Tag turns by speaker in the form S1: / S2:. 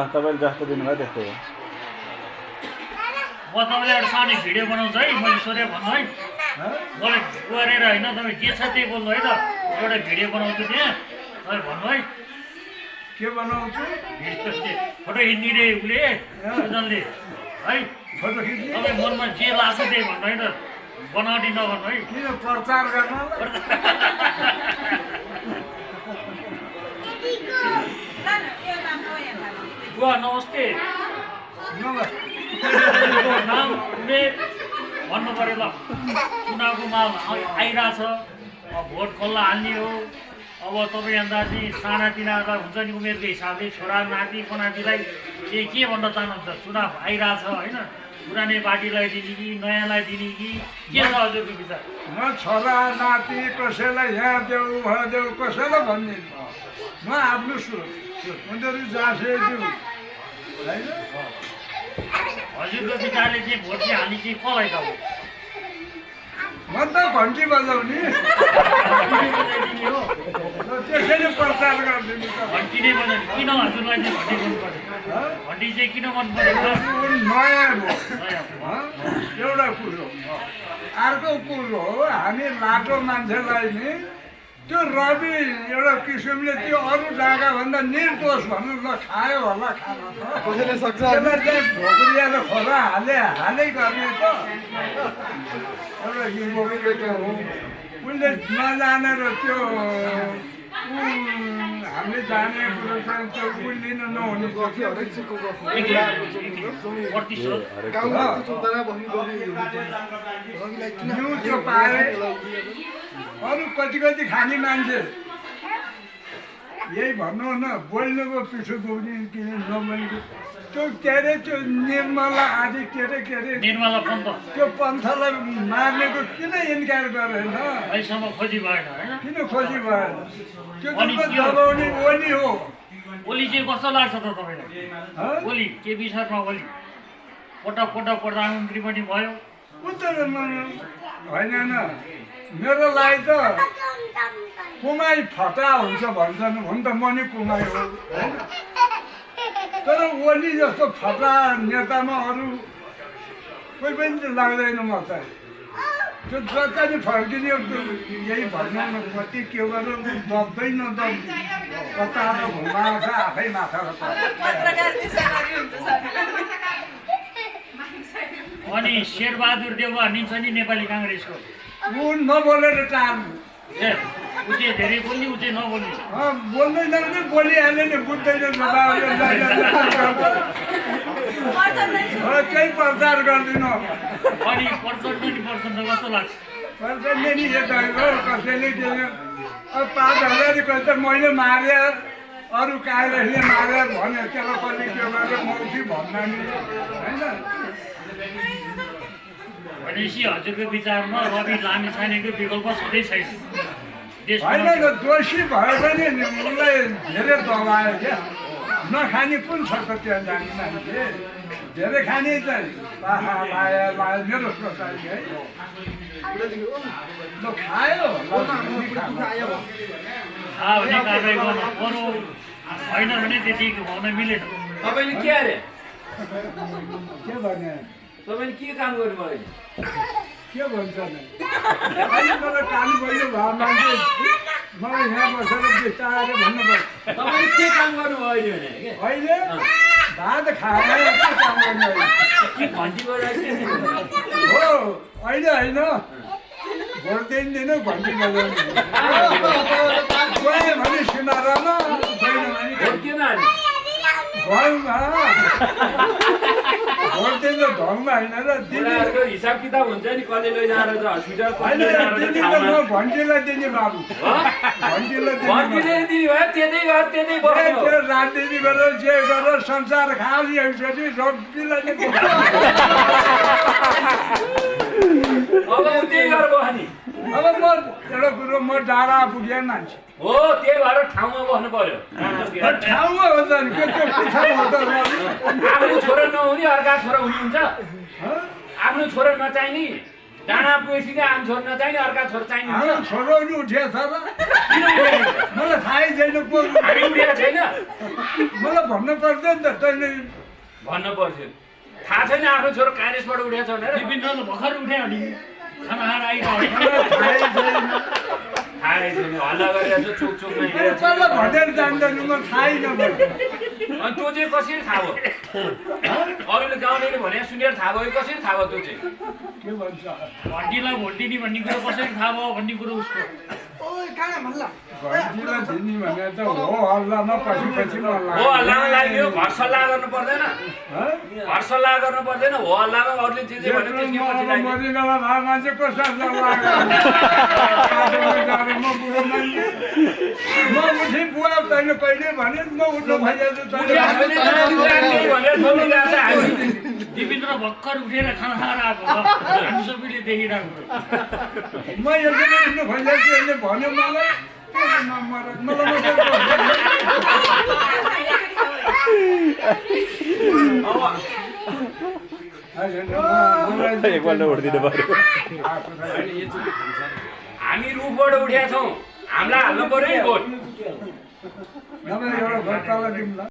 S1: तपाईँले जस्तो दिनुभयो त्यस्तै हो
S2: म तपाईँले एउटा सानो भिडियो बनाउँछु है मैले सोधेँ भन्नु है मलाई गरेर होइन तपाईँ के छ त्यही बोल्नु है त एउटा भिडियो बनाउँछु त्यहाँ तपाईँ भन्नु है
S3: के बनाउँछु
S2: फोटो खिच्ने उसले सुजनले है
S3: फोटो खिच्ने
S2: तपाईँ मनमा जे लाग्छ त्यही भन्नु है त बनावटी नगर्नु है
S3: किन प्रचार गर्न
S2: बुवा नमस्ते नामले भन्नु पऱ्यो ल चुनावको माल आइरहेछ भोट कसलाई हाल्ने हो अब तपाईँ अन्दाजी सानातिनाहरूलाई हुन्छ नि उमेरको हिसाबले छोरा नाति पनातिलाई के भन्न चाहनुहुन्छ चुनाव आइरहेछ होइन पुरानै पार्टीलाई दिने कि नयाँलाई दिने कि के छ हजुरको विचार
S3: म छोरा नाति कसैलाई यहाँ देऊ उहाँ देऊ कसैलाई भन्दिनँ म आफ्नो सोच उनीहरू जाँसे दिउँ होइन
S2: हजुरको विचारले चाहिँ भोट चाहिँ हाल्ने चाहिँ कसलाई त
S3: म त घन्टी बजाउने
S2: बजाइदिने हो
S3: त्यसैले प्रचार गरिदिनु त
S2: घन्टी नै बजाउने किन हजुरलाई चाहिँ घन्टी मन पऱ्यो घन्टी चाहिँ किन मन पऱ्यो
S3: नयाँ हो एउटा कुरो अर्को कुरो हो हामी लाटो मान्छेलाई नि त्यो रवि एउटा किसिमले त्यो अरू जग्गाभन्दा निर्दोष भन्नु ल खायो होला खाना त कसैले सक्छ त्यसलाई चाहिँ ढोक्रिएर खोला हालै गर्ने त एउटा युवक हो उसले नजानेर त्यो हामीले जाने कुरो चाहिँ त्यो बुझ्दिन नहुने त्यो पाए अरू कति कति खाने मान्छे यही भन्नु न बोल्नुको पिछो गौनी किन नबोल्नु त्यो के अरे त्यो निर्मला आदि के अरे
S2: निर्मला पन्त
S3: त्यो पन्थलाई मार्नेको किन इन्कार गरेन
S2: अहिलेसम्म खोजी भएन होइन
S3: किन खोजी भएन त्यो दबाउने ओली हो
S2: ओली चाहिँ कस्तो लाग्छ त तपाईँलाई ओली केपी शर्मा ओली पटक प्रधानमन्त्री पनि भयो
S3: होइन मेरो लागि त कुमाई फटा हुन्छ भन्छन् हुन त म नि कुमाई हो तर ओली जस्तो फटा नेतामा अरू कोही पनि लाग्दैन म त त्यो जता नि फर्किने यही भन्नु न कति के गरेर दब्दै नदब कता घुमा छ आफै माथा
S2: अनि शेरबहादुर देउवा निन्छ नि नेपाली काङ्ग्रेसको
S3: ऊ नबोलेर टार्नु
S2: ए ऊ चाहिँ धेरै बोल्ने ऊ चाहिँ नबोल्ने
S3: बोल्दैन भने बोलिहाल्यो नि बुझ्दैन केही प्रचार गर्दिनँ
S2: अनि पर्सेन्ट कस्तो लाग्छ
S3: पर्सेन्ट नि कसैले दिएन अब 5,000 त मैले मारे अरू काङ्ग्रेसले मारे भने त्यसलाई पनि के गरेर मौसी भन्दा नि होइन
S2: भनेपछि हजुरको विचारमा रवि लामिछानेको विकल्प छँदै छैन
S3: होइन दोषी भए पनि उसलाई धेरै दबायो क्या नखाने कुन छ त त्यहाँ जाने मान्छे धेरै खाने चाहिँ लायो मेरो सोचाइ है ल खायो
S2: भने कारवाही गर्नु बरु होइन भने त्यति हुन मिलेन
S4: तपाईँले के अरे
S3: के भने
S4: तपाईँले के काम गर्नुभयो
S3: के भन्छ अहिले मलाई काली बहिनी भयो मान्छे मलाई यहाँ बसेर बिस्ताएर भन्नुपर्छ
S4: तपाईँले के काम गर्नुभयो
S3: अहिले भात खाएर के काम गर्नु
S4: के घन्टी बजाइदिनु
S3: हो अहिले होइन भोट दिँदैन घन्टी बजाउने गयो भने सुनार न गएन भने घरमा भोट दिन्छ ढङ्गमा होइन र
S4: उनीहरूको हिसाब किताब हुन्छ नि कसले लैजाएर हस्पिटल
S3: म घन्टीलाई दिने बाबु घन्टीलाई राजनीति गरेर जे गरेर संसार खालिसकेपछि रब्बीलाई
S4: अब त्यही गर्नु नि
S3: अब म एउटा कुरो म डाँडा पुगे मान्छे
S4: हो त्यही भएर ठाउँमा बस्नु पर्यो
S3: ठाउँमा हुन्छ नि के त्यो
S4: आफ्नो छोरा नहुने अर्का छोरा हुने हुन्छ आफ्नो छोरा नचाहिने डाँडा पुगेपछि आम छोड्न चाहिने अर्का छोर चाहिने
S3: हाम्रो छोरो नि उठेछ र मलाई थाहै छैन को
S4: हामी उठेको छैन
S3: मलाई भन्नु पर्दैन त तैँले
S4: भन्न पर्थ्यो थाहा छैन आफ्नो छोरो काङ्ग्रेसबाट उठेको छ भनेर
S2: दिपेन्द्रले भर्खर उठ्यो अनि खाना खाएर आइरहेको
S3: मलाई थाहै छैन
S4: थाहै छैन हल्ला गरेर चोक चोकमा हिँडेको छ।
S3: कसलाई भनेर जान्दैन म थाहै नभए
S4: अनि त्यो चाहिँ कसरी थाहा भयो अरूले गाउँलेले भने सुनेर थाहा भयो कसरी थाहा भयो त्यो चाहिँ
S3: के भन्छ
S2: भन्टीलाई भोट दिने भन्ने कुरो कसरी थाहा भयो भन्ने कुरो उसको
S3: घन्टीलाई दिने भने त हो हल्लामा पछि पछि
S4: हो हल्लामा लाग्यो घर सल्लाह गर्नु पर्दैन घर सल्लाह गर्नु पर्दैन हो हल्लामा अरूले जे जे भन्यो त्यसकै पछि लाग्यो
S3: मरिनला भए मान्छे कसरी म बुढो मान्छे म उठि बुवा तैँले कहिले भने म उठ्नु भइहाल्छु
S2: दिपेन्द्र भर्खर उठेर खाना खाएर आएको हामी सबैले देखिरहेको
S3: म एकजना उठ्नु खोजिरहेको छु यसले भन्यो मलाई
S1: एकपल्ट उठ्दिनु पर्यो
S4: हामी रुखबाट उठेका छौँ हामीलाई हाल्नु पर्यो नि भोट
S3: एउटा घर तल दिउँला